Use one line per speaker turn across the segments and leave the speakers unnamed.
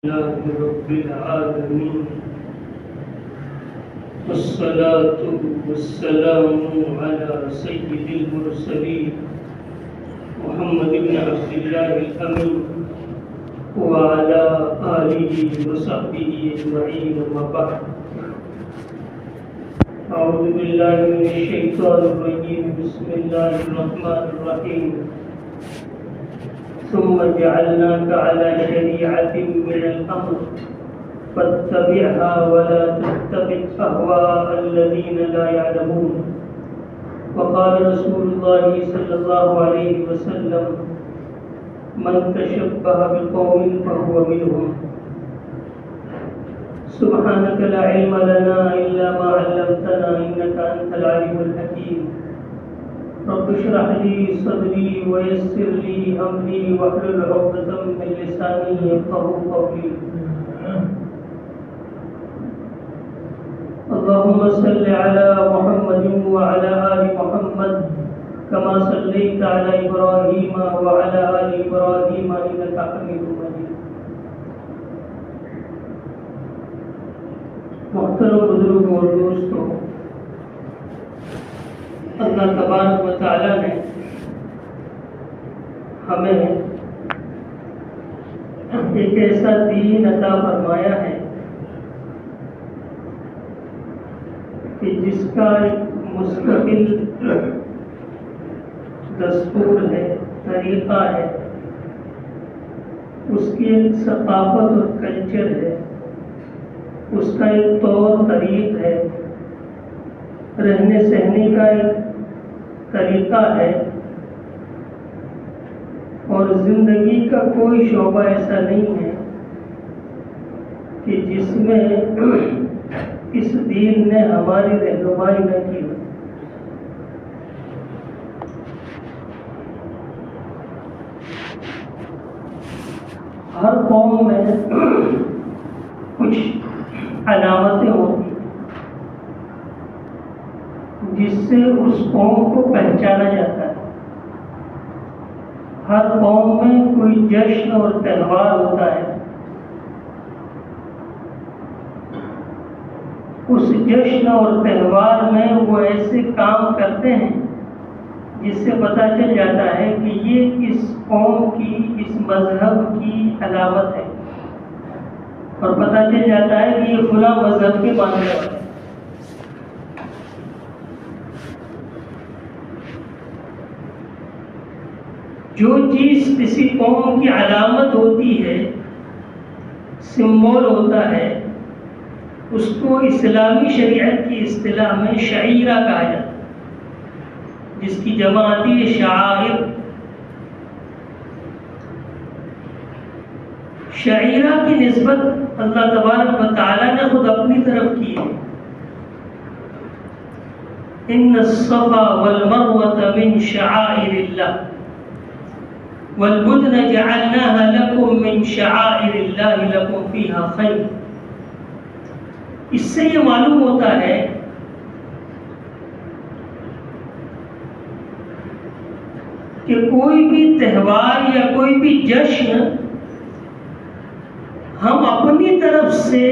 لله رب العالمين والصلاة والسلام على سيد المرسلين محمد بن عبد الله الأمين وعلى آله وصحبه أجمعين وما بعد. أعوذ بالله من الشيطان الرجيم. بسم الله الرحمن الرحيم. ثم جعلناك على شريعة من الأمر فاتبعها ولا تتبع أهواء الذين لا يعلمون. وقال رسول الله صلى الله عليه وسلم: من تشبه بقوم فهو منهم. سبحانك لا علم لنا إلا ما علمتنا إنك أنت العليم الحكيم. رب اشرح لي صدري ويسر لي امري واحلل عقدة من لساني يفقهوا قولي. اللهم صل على محمد وعلى آل محمد كما صليت على إبراهيم وعلى آل إبراهيم إنك حميد مجيد. محترم بزرگ اور دوستوں، اللہ تبارک و تعالیٰ نے ہمیں ایک ایسا دین عطا فرمایا ہے کہ جس کا ایک مستقل دستور ہے، طریقہ ہے، اس کی ایک ثقافت اور کلچر ہے، اس کا ایک طور طریق ہے، رہنے سہنے کا ایک طریقہ ہے، اور زندگی کا کوئی شعبہ ایسا نہیں ہے کہ جس میں اس دین نے ہماری رہنمائی نہ کی ہو. ہر قوم میں کچھ علامتیں ہوتی جس سے اس قوم کو پہچانا جاتا ہے. ہر قوم میں کوئی جشن اور تہوار ہوتا ہے. اس جشن اور تہوار میں وہ ایسے کام کرتے ہیں جس سے پتہ چل جاتا ہے کہ یہ اس قوم کی، اس مذہب کی علامت ہے، اور پتہ چل جاتا ہے کہ یہ فلاں مذہب کے ماننے والے ہیں. جو چیز کسی قوم کی علامت ہوتی ہے، سمبول ہوتا ہے، اس کو اسلامی شریعت کی اصطلاح میں شعیرہ کہا جاتا ہے، جس کی جمع آتی ہے شعائر. شعیرہ کی نسبت اللہ تبارک و تعالیٰ نے خود اپنی طرف کی ہے. ان الصفا والمروة من شعائر اللہ والبدن جعلناها لكم من شعائر الله لكم فيها خير. اس سے یہ معلوم ہوتا ہے کہ کوئی بھی تہوار یا کوئی بھی جشن ہم اپنی طرف سے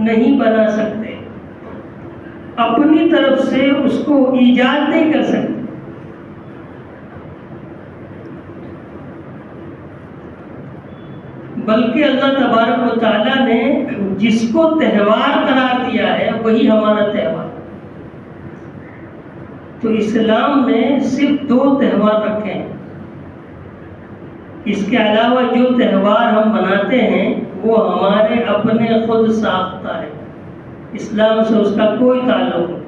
نہیں بنا سکتے، اپنی طرف سے اس کو ایجاد نہیں کر سکتے، بلکہ اللہ تبارک و تعالیٰ نے جس کو تہوار قرار دیا ہے وہی ہمارا تہوار. تو اسلام نے صرف 2 تہوار رکھے ہیں. اس کے علاوہ جو تہوار ہم مناتے ہیں وہ ہمارے اپنے خود ساختہ ہے، اسلام سے اس کا کوئی تعلق نہیں.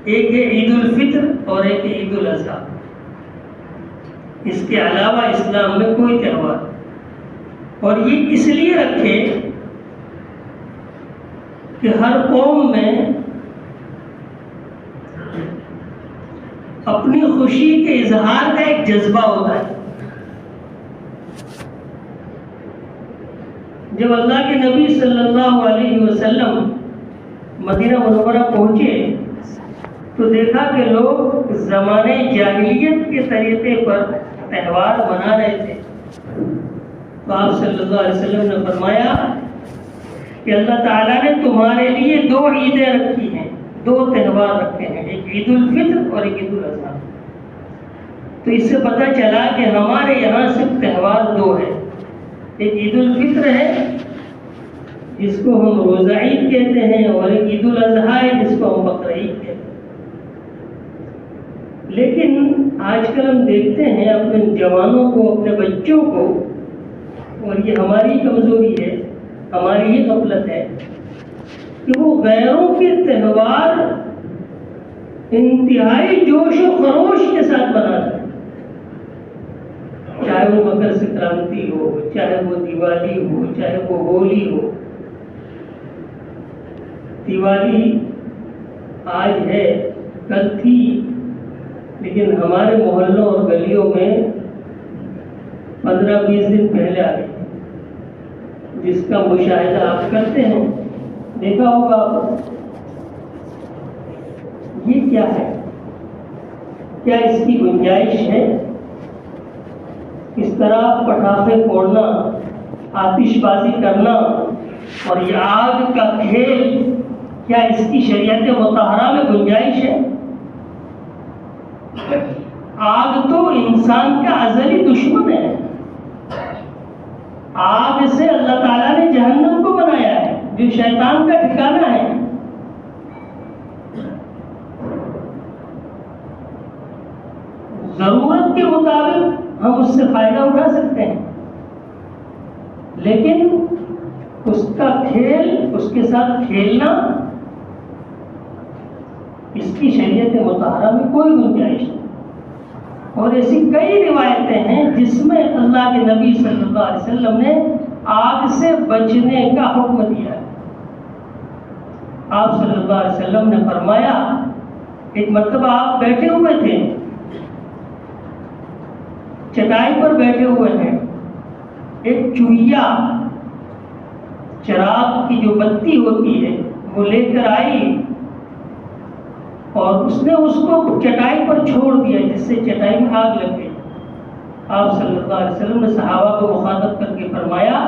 ایک ہے عید الفطر اور ایک ہے عید الاضحیٰ. اس کے علاوہ اسلام میں کوئی تہوار، اور یہ اس لیے رکھے کہ ہر قوم میں اپنی خوشی کے اظہار کا ایک جذبہ ہوتا ہے. جب اللہ کے نبی صلی اللہ علیہ وسلم مدینہ منورہ پہنچے تو دیکھا کہ لوگ زمانے جاہلیت کے طریقے پر تہوار منا رہے تھے. تو آپ صلی اللہ علیہ وسلم نے فرمایا کہ اللہ تعالیٰ نے تمہارے لیے 2 عیدیں رکھی ہیں، 2 تہوار رکھے ہیں، ایک عید الفطر اور ایک عید الاضحیٰ۔ تو اس سے پتہ چلا کہ ہمارے یہاں صرف تہوار 2 ہیں، ایک عید الفطر ہے جس کو ہم روزہ عید کہتے ہیں، اور ایک عید الاضحیٰ ہے جس کو ہم بقرہ عید کہتے ہیں۔ لیکن آج کل ہم دیکھتے ہیں اپنے جوانوں کو، اپنے بچوں کو، اور یہ ہماری کمزوری ہے، ہماری یہ غفلت ہے کہ وہ غیروں کے تہوار انتہائی جوش و خروش کے ساتھ مناتے ہیں، چاہے وہ مکر سنکرانتی ہو، چاہے وہ دیوالی ہو، چاہے وہ ہولی ہو۔ دیوالی آج ہے، کل تھی، لیکن ہمارے محلوں اور گلیوں میں 15-20 دن پہلے آ گئی، جس کا مشاہدہ آپ کرتے ہیں، دیکھا ہوگا آپ۔ یہ کیا ہے؟ کیا اس کی گنجائش ہے؟ اس طرح پٹاخے پھوڑنا، آتش بازی کرنا اور یہ آگ کا کھیل، کیا اس کی شریعت مطہرہ میں گنجائش ہے؟ آگ تو انسان کا ازلی دشمن ہے۔ آگ سے اللہ تعالیٰ نے جہنم کو بنایا ہے، جو شیطان کا ٹھکانہ ہے۔ ضرورت کے مطابق ہم اس سے فائدہ اٹھا سکتے ہیں، لیکن اس کا کھیل، اس کے ساتھ کھیلنا، اس کی شریعت مطہرہ میں کوئی گنجائش نہیں۔ اور ایسی کئی روایتیں ہیں جس میں اللہ کے نبی صلی اللہ علیہ وسلم نے آگ سے بچنے کا حکم دیا ہے۔ آپ صلی اللہ علیہ وسلم نے فرمایا، ایک مرتبہ آپ بیٹھے ہوئے تھے، چٹائی پر بیٹھے ہوئے ہیں، ایک چوہیا چراغ کی جو بتی ہوتی ہے وہ لے کر آئی اور اس نے اس کو چٹائی پر چھوڑ دیا، جس سے چٹائی میں آگ لگ گئی۔ آپ صلی اللہ علیہ وسلم نے صحابہ کو مخاطب کر کے فرمایا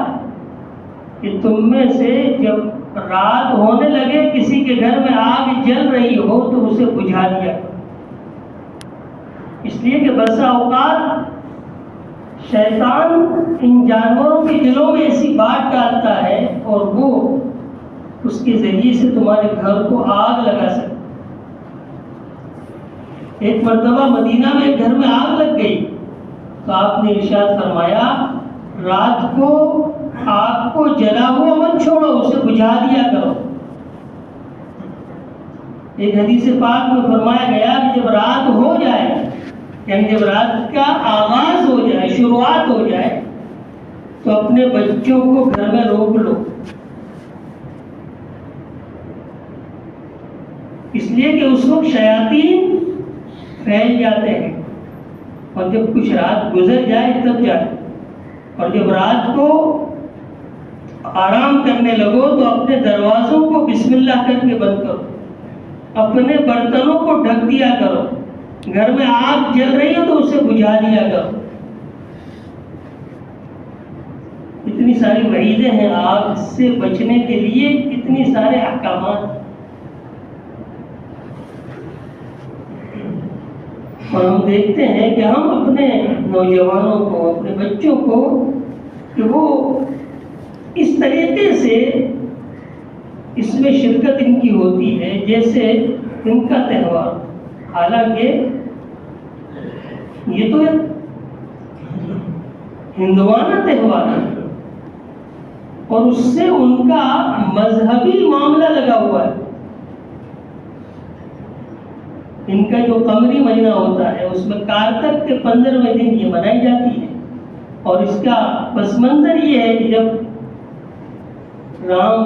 کہ تم میں سے جب رات ہونے لگے، کسی کے گھر میں آگ جل رہی ہو تو اسے بجھا دیا، اس لیے کہ بسا اوقات شیطان ان جانوروں کے دلوں میں ایسی بات ڈالتا ہے اور وہ اس کے ذریعے سے تمہارے گھر کو آگ لگا سکتا۔ ایک مرتبہ مدینہ میں ایک گھر میں آگ لگ گئی تو آپ نے ارشاد فرمایا، رات کو آگ کو جلا ہوا مت چھوڑو، اسے بجھا دیا کرو۔ ایک حدیث پاک میں فرمایا گیا کہ جب رات ہو جائے، یعنی جب رات کا آغاز ہو جائے، شروعات ہو جائے، تو اپنے بچوں کو گھر میں روک لو، اس لیے کہ اس وقت شیاطین پھیل جاتے ہیں، اور جب کچھ رات گزر جائے تب جائے، اور جب رات کو آرام کرنے لگو تو اپنے دروازوں کو بسم اللہ کر کے بند کرو، اپنے برتنوں کو ڈھک دیا کرو، گھر میں آگ جل رہی ہو تو اسے بجھا دیا کرو۔ اتنی ساری وعیدیں ہیں آگ سے بچنے کے لیے، اتنی سارے احکامات، اور ہم دیکھتے ہیں کہ ہم اپنے نوجوانوں کو، اپنے بچوں کو، کہ وہ اس طریقے سے اس میں شرکت ان کی ہوتی ہے جیسے ان کا تہوار، حالانکہ یہ تو ایک ہندوانہ تہوار ہے اور اس سے ان کا مذہبی معاملہ لگا ہوا ہے۔ ان کا جو قمری مہینہ ہوتا ہے اس میں کارتک کے 15ویں دن یہ منائی جاتی ہے، اور اس کا پس منظر یہ ہے کہ جب رام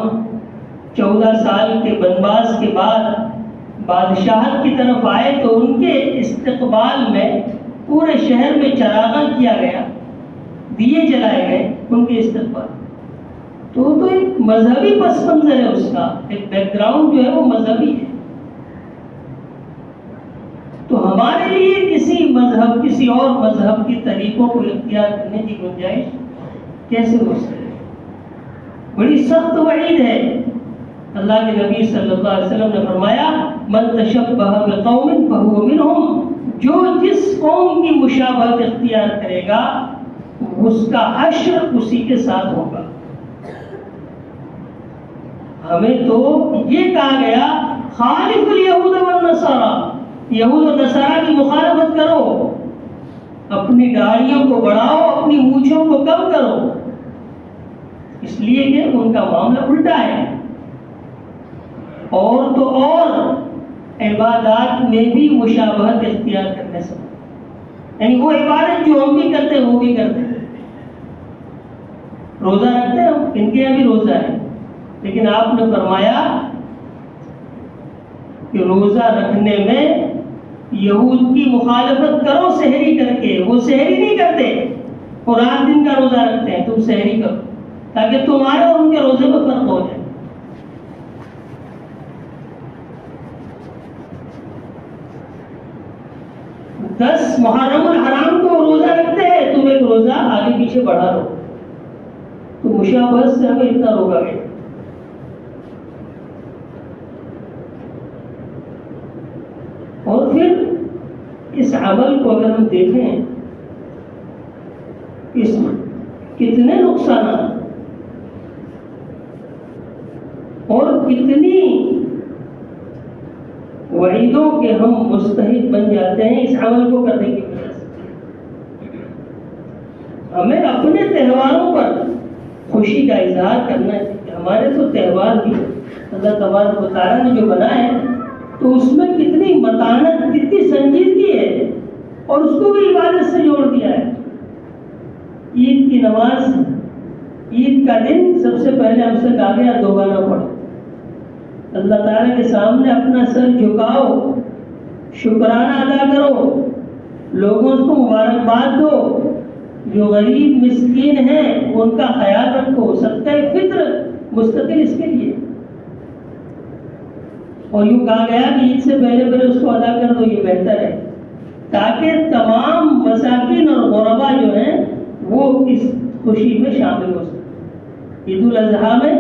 14 سال کے بنواس کے بعد بادشاہت کی طرف آئے تو ان کے استقبال میں پورے شہر میں چراغاں کیا گیا، دیے جلائے گئے ان کے استقبال۔ تو ایک مذہبی پس منظر ہے، اس کا ایک بیک گراؤنڈ جو ہے وہ مذہبی ہے۔ تو ہمارے لیے کسی اور مذہب کے طریقوں کو اختیار کرنے کی گنجائش کیسے ہو سکے؟ بڑی سخت وعید ہے۔ اللہ کے نبی صلی اللہ علیہ وسلم نے فرمایا من تشبہ بقوم فہو منہم، جو جس قوم کی مشابہت اختیار کرے گا اس کا حشر اسی کے ساتھ ہوگا۔ ہمیں تو یہ کہا گیا خالف الیہود والنصارى، یہود و نصارہ کی مخالفت کرو، اپنی داڑھیوں کو بڑھاؤ، اپنی مونچھوں کو کم کرو، اس لیے کہ ان کا معاملہ الٹا ہے۔ اور تو اور عبادات میں بھی مشابہت اختیار کرنے سے، یعنی وہ عبادت جو ہم بھی کرتے ہیں وہ بھی کرتے ہیں۔ روزہ رکھتے ہیں ہم، ان کے یہاں بھی روزہ ہے، لیکن آپ نے فرمایا کہ روزہ رکھنے میں یہود کی مخالفت کرو سحری کر کے، وہ سحری نہیں کرتے، وہ رات دن کا روزہ رکھتے ہیں، تم سحری کرو تاکہ تمہارے اور ان کے روزے میں فرق ہو جائے۔ 10 محرم الحرام کو روزہ رکھتے ہیں، تم ایک روزہ آگے پیچھے بڑھا رہو، تو مشابہت سے ہمیں اتنا روکا گیا۔ اور پھر اس عمل کو اگر ہم دیکھیں، اس میں کتنے نقصانات اور کتنی وعیدوں کے ہم مستحق بن جاتے ہیں اس عمل کو کرنے کی وجہ سے۔ ہمیں اپنے تہواروں پر خوشی کا اظہار کرنا چاہیے۔ ہمارے تو تہوار بھی اللہ تبارک و تعالیٰ نے جو بنائے تو اس میں کتنی متانت، کتنی سنجیدگی ہے، اور اس کو بھی عبادت سے جوڑ دیا ہے۔ عید کی نماز، عید کا دن سب سے پہلے ہم سے کہا گیا دوبارہ پڑھو، اللہ تعالیٰ کے سامنے اپنا سر جھکاؤ، شکرانہ ادا کرو، لوگوں کو مبارکباد دو، جو غریب مسکین ہیں ان کا خیال رکھو، صدقہ فطر مستقل اس کے لیے۔ اور یوں کہا گیا کہ عید سے پہلے پہلے اس کو ادا کر دو، یہ بہتر ہے، تاکہ تمام مساکین اور غربا جو ہیں وہ اس خوشی میں شامل ہو سکیں۔ عید الاضحیٰ میں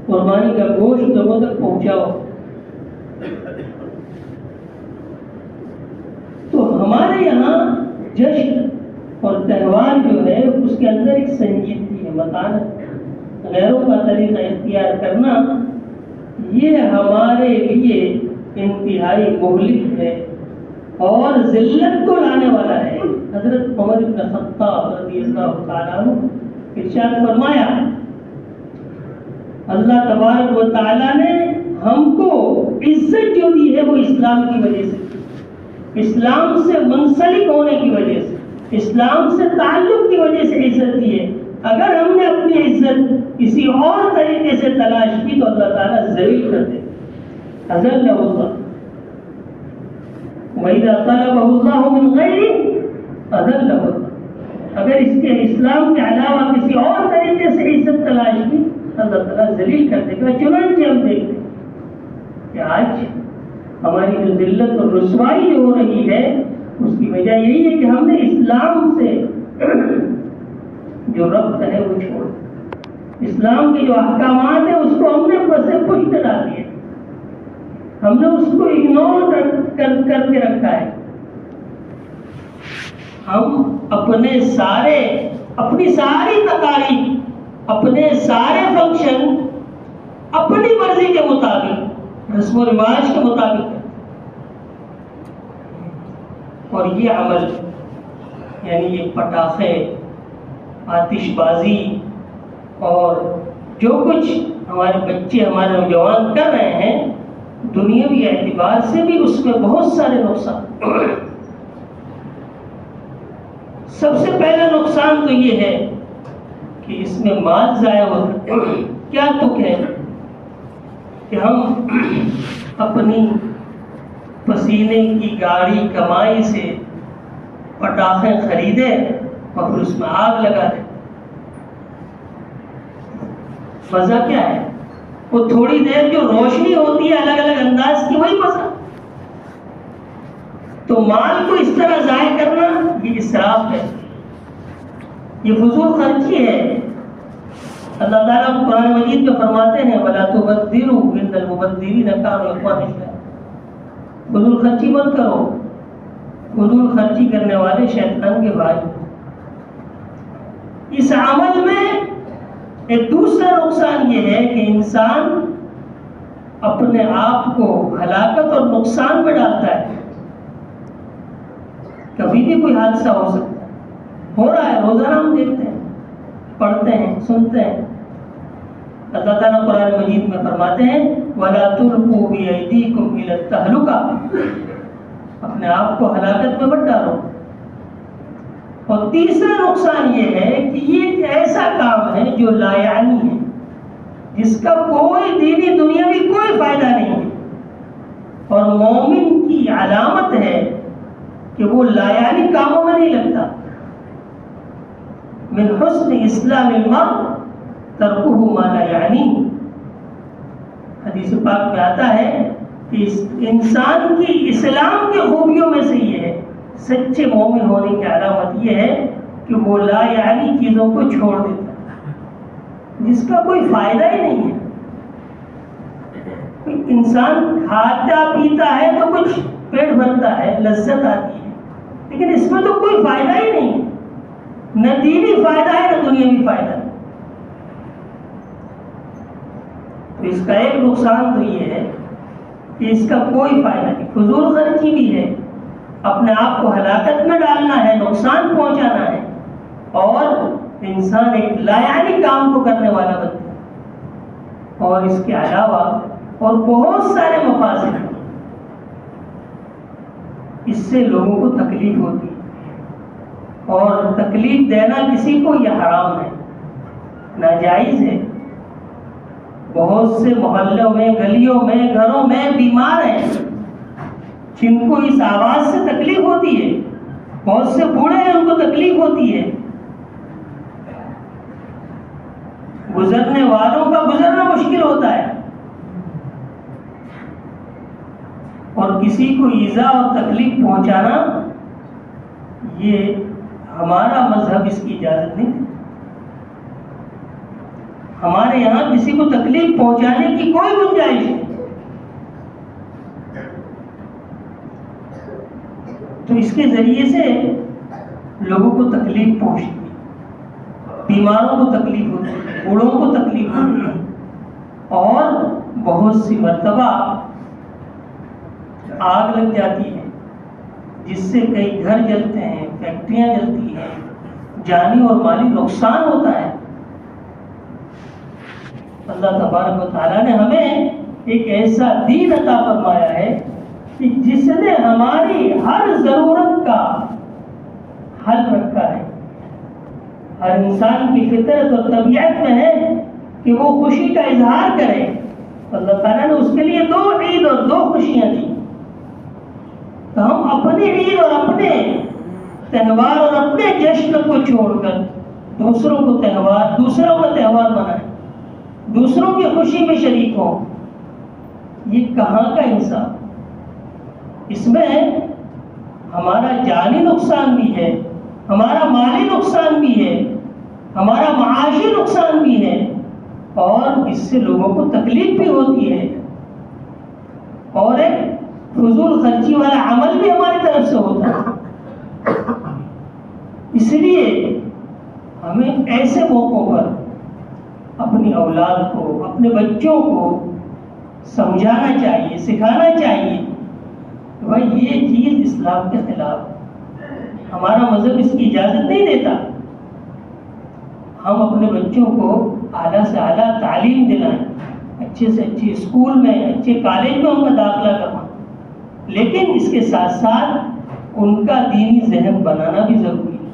قربانی کا گوشت لوگوں تک پہنچاؤ۔ تو ہمارے یہاں جشن اور تہوار جو ہے اس کے اندر ایک سنجیدگی ہے، متانت، غیروں کا طریقہ اختیار کرنا، یہ ہمارے لیے انتہائی مہلک ہے اور ذلت کو لانے والا ہے۔ حضرت عمر بن خطاب رضی اللہ تعالیٰ عنہ ارشاد فرمایا، اللہ تبارک و تعالیٰ نے ہم کو عزت جو دی ہے وہ اسلام کی وجہ سے، اسلام سے منسلک ہونے کی وجہ سے، اسلام سے تعلق کی وجہ سے عزت دی ہے۔ اگر ہم نے اپنی عزت کسی اور طریقے سے تلاش کی تو اللہ تعالیٰ ذلیل کر دے، اذلہ اللہ، وَإِذَا طَلَبَهُ اللَّهُ مِنْ غَيْرِهِ أَذَلَّهُ اللَّهُ، اگر اس کے اسلام کے علاوہ کسی اور طریقے سے عزت تلاش کی اللہ تعالیٰ ذلیل کر دے گا۔ چنانچہ ہم دیکھتے ہیں کہ آج ہماری جو ذلت اور رسوائی جو ہو رہی ہے اس کی وجہ یہی ہے کہ ہم نے اسلام سے جو ربط ہے وہ چھوڑ، اسلام کے جو احکامات ہیں اس کو ہم نے بسے پشت ڈال دیے، ہم نے اس کو اگنور کر کے رکھا ہے۔ ہم اپنی ساری تقاریب، اپنے سارے فنکشن اپنی مرضی کے مطابق، رسم و رواج کے مطابق، اور یہ عمل یعنی یہ پٹاخے، آتش بازی اور جو کچھ ہمارے بچے، ہمارے نوجوان کر رہے ہیں، دنیاوی اعتبار سے بھی اس میں بہت سارے نقصان۔ سب سے پہلا نقصان تو یہ ہے کہ اس میں مال ضائع ہوتا ہے۔ کیا تک ہے کہ ہم اپنی پسینے کی گاڑی کمائی سے پٹاخے خریدیں اور پھر اس میں آگ لگا دیں۔ مزہ کیا ہے؟ وہ تھوڑی دیر جو روشنی ہوتی ہے الگ الگ انداز کی، وہی مزہ۔ تو مال کو اس طرح ضائع کرنا یہ اسراف ہے۔ یہ فضول خرچی ہے. اللہ تعالیٰ قرآن مجید میں فرماتے ہیں وَلَا تُبَذِّرُوا إِنَّ الْمُبَذِّرِينَ كَانُوا إِخْوَانَ الشَّيَاطِينِ. فضول خرچی مت کرو، فضول خرچی کرنے والے شیطان کے بھائی. اس عمل میں ایک دوسرا نقصان یہ ہے کہ انسان اپنے آپ کو ہلاکت اور نقصان میں ڈالتا ہے. کبھی بھی کوئی حادثہ ہو سکتا ہے، ہو رہا ہے، روزانہ ہم دیکھتے ہیں، پڑھتے ہیں، سنتے ہیں. اللہ تعالیٰ قرآن مجید میں فرماتے ہیں وَلَا تُلْقُوا بِأَيْدِيكُمْ إِلَى التَّهْلُكَةِ. اپنے آپ کو ہلاکت میں مت ڈالو. اور تیسرا نقصان یہ ہے کہ یہ ایک ایسا کام ہے جو لا یعنی ہے، جس کا کوئی دینی دنیاوی کوئی فائدہ نہیں ہے. اور مومن کی علامت ہے کہ وہ لا یعنی کاموں میں نہیں لگتا. من حسن اسلام المرء ترکہ ما لا یعنی. حدیث پاک میں آتا ہے کہ انسان کی اسلام کی خوبیوں میں سے یہ ہے، سچے مومن ہونے کی علامت یہ ہے کہ وہ لا یعنی چیزوں کو چھوڑ دیتا ہے جس کا کوئی فائدہ ہی نہیں ہے. انسان کھاتا پیتا ہے تو کچھ پیٹ بھرتا ہے، لذت آتی ہے، لیکن اس میں تو کوئی فائدہ ہی نہیں ہے. نہ دینی فائدہ ہے نہ دنیاوی فائدہ ہے. تو اس کا ایک نقصان تو یہ ہے کہ اس کا کوئی فائدہ نہیں، فضول خرچی بھی ہے، اپنے آپ کو ہلاکت میں ڈالنا ہے، نقصان پہنچانا ہے، اور انسان ایک لا یعنی کام کو کرنے والا بنتا ہے. اور اس کے علاوہ اور بہت سارے مفاسد ہیں. اس سے لوگوں کو تکلیف ہوتی ہے، اور تکلیف دینا کسی کو یہ حرام ہے، ناجائز ہے. بہت سے محلوں میں، گلیوں میں، گھروں میں بیمار ہیں جن کو اس آواز سے تکلیف ہوتی ہے. بہت سے بوڑھے ہیں، ان کو تکلیف ہوتی ہے. گزرنے والوں کا گزرنا مشکل ہوتا ہے، اور کسی کو ایذا اور تکلیف پہنچانا یہ ہمارا مذہب اس کی اجازت نہیں دیتا. ہمارے یہاں کسی کو تکلیف پہنچانے کی کوئی گنجائش نہیں. تو اس کے ذریعے سے لوگوں کو تکلیف پہنچتی ہے، بیماروں کو تکلیف ہوتی ہے، بوڑھوں کو تکلیف ہوتی ہے، اور بہت سی مرتبہ آگ لگ جاتی ہے جس سے کئی گھر جلتے ہیں، فیکٹریاں جلتی ہیں، جانی اور مالی نقصان ہوتا ہے. اللہ تبارک و تعالیٰ نے ہمیں ایک ایسا دین عطا فرمایا ہے کہ جس نے ہماری ہر ضرورت کا حل رکھا ہے. ہر انسان کی فطرت اور طبیعت میں ہے کہ وہ خوشی کا اظہار کرے. اللہ تعالیٰ نے اس کے لیے 2 عید اور 2 خوشیاں دی. تو ہم اپنی عید اور اپنے تہوار اور اپنے جشن کو چھوڑ کر دوسروں کا تہوار منائیں، دوسروں کی خوشی میں شریک ہوں. یہ کہاں کا انصاف؟ اس میں ہمارا جانی نقصان بھی ہے، ہمارا مالی نقصان بھی ہے، ہمارا معاشی نقصان بھی ہے، اور اس سے لوگوں کو تکلیف بھی ہوتی ہے، اور ایک فضول خرچی والا عمل بھی ہماری طرف سے ہوتا ہے. اس لیے ہمیں ایسے موقعوں پر اپنی اولاد کو، اپنے بچوں کو سمجھانا چاہیے، سکھانا چاہیے کہ بھائی یہ چیز اسلام کے خلاف ہے، ہمارا مذہب اس کی اجازت نہیں دیتا. ہم اپنے بچوں کو اعلیٰ سے اعلیٰ تعلیم دلائیں، اچھے سے اچھے اسکول میں، اچھے کالج میں ان کا داخلہ کروائیں، لیکن اس کے ساتھ ساتھ ان کا دینی ذہن بنانا بھی ضروری ہے.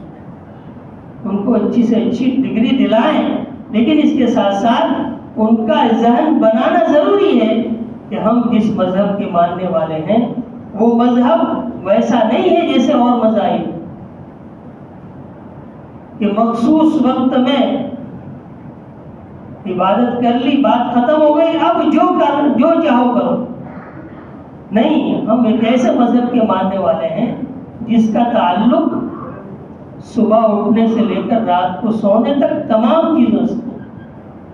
ان کو اچھی سے اچھی ڈگری دلائیں، لیکن اس کے ساتھ ساتھ ان کا ذہن بنانا ضروری ہے کہ ہم جس مذہب کے ماننے والے ہیں وہ مذہب ویسا نہیں ہے جیسے اور مذاہب، کہ مخصوص وقت میں عبادت کر لی، بات ختم ہو گئی، اب جو چاہو کرو. نہیں، ہم ایک ایسے مذہب کے ماننے والے ہیں جس کا تعلق صبح اٹھنے سے لے کر رات کو سونے تک تمام چیزوں سے،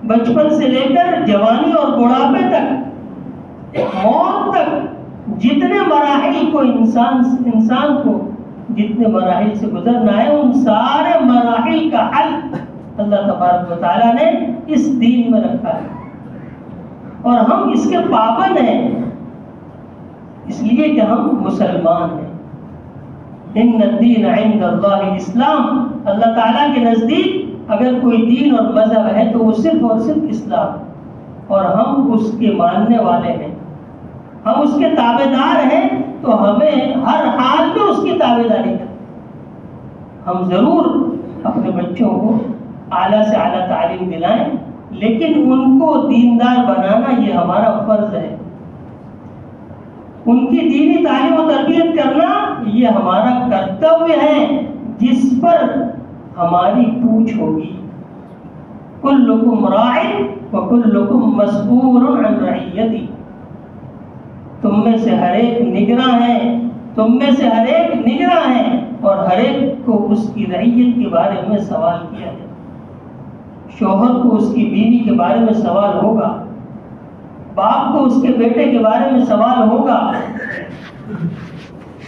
بچپن سے لے کر جوانی اور بڑھاپے تک، موت تک، جتنے مراحل کو انسان کو جتنے مراحل سے گزرنا ہے، ان سارے مراحل کا حل اللہ تبارک و تعالیٰ نے اس دین میں رکھا ہے، اور ہم اس کے پابند ہیں اس لیے کہ ہم مسلمان ہیں۔ ان الدین عند اللہ الاسلام، اللہ تعالیٰ کے نزدیک اگر کوئی دین اور مذہب ہے تو وہ صرف اور صرف اسلام، اور ہم اس کے ماننے والے ہیں، ہم اس کے تابع دار ہیں، تو ہمیں ہر حال میں اس کی تابع داری کریں۔ ہم ضرور اپنے بچوں کو اعلیٰ سے اعلیٰ تعلیم دلائیں، لیکن ان کو دیندار بنانا یہ ہمارا فرض ہے، ان کی دینی تعلیم و تربیت کرنا یہ ہمارا کرتویہ ہے، جس پر ہماری پوچھ ہوگی۔ کلکم راع وکلکم مسئول عن رعیتہ، تم میں سے ہر ایک نگراں ہے، تم میں سے ہر ایک نگراں ہے، اور ہر ایک کو اس کی رعیت کے بارے میں سوال کیا ہے۔ شوہر کو اس کی بیوی کے بارے میں سوال ہوگا، باپ کو اس کے بیٹے کے بارے میں سوال ہوگا،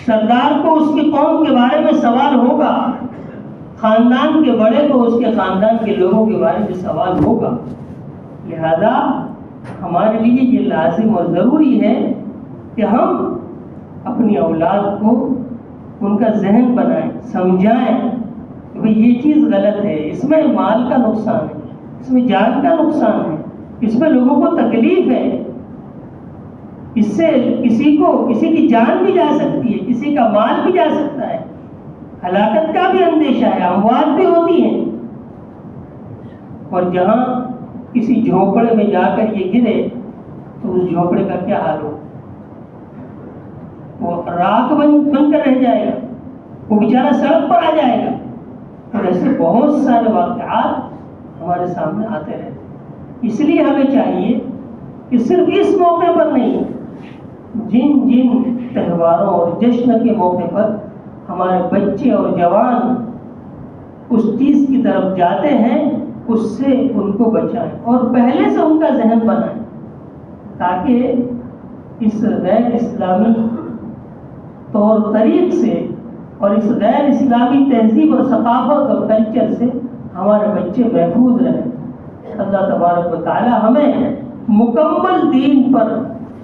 سردار کو اس کی قوم کے بارے میں سوال ہوگا، خاندان کے بڑے کو اس کے خاندان کے لوگوں کے بارے میں سوال ہوگا۔ لہذا ہمارے لیے یہ لازم اور ضروری ہے کہ ہم اپنی اولاد کو ان کا ذہن بنائیں، سمجھائیں کہ بھئی یہ چیز غلط ہے، اس میں مال کا نقصان ہے، اس میں جان کا نقصان ہے، اس میں لوگوں کو تکلیف ہے، اس سے کسی کی جان بھی جا سکتی ہے، کسی کا مال بھی جا سکتا ہے، ہلاکت کا بھی اندیشہ ہے، اموات بھی ہوتی ہیں۔ اور جہاں کسی جھونپڑے میں جا کر یہ گرے تو اس جھونپڑے کا کیا حال ہو، وہ راکھ بن کر رہ جائے گا، وہ بیچارہ سڑک پر آ جائے گا۔ اور ایسے بہت سارے واقعات ہمارے سامنے آتے رہتے، اس لیے ہمیں چاہیے کہ صرف اس موقع پر نہیں، جن جن تہواروں اور جشن کے موقع پر ہمارے بچے اور جوان اس چیز کی طرف جاتے ہیں، اس سے ان کو بچائیں اور پہلے سے ان کا ذہن بنائیں، تاکہ اس غیر اسلامی طور طریق سے اور اس غیر اسلامی تہذیب اور ثقافت اور کلچر سے ہمارے بچے محفوظ رہیں۔ اللہ تبارک و تعالی ہمیں مکمل دین پر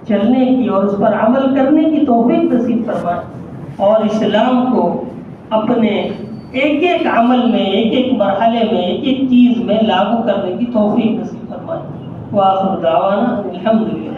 چلنے کی اور اس پر عمل کرنے کی توفیق نصیب فرمائے، اور اسلام کو اپنے ایک ایک عمل میں، ایک ایک مرحلے میں، ایک ایک چیز میں لاگو کرنے کی توفیق نصیب فرمائے۔ وآخر دعوانا الحمدللہ۔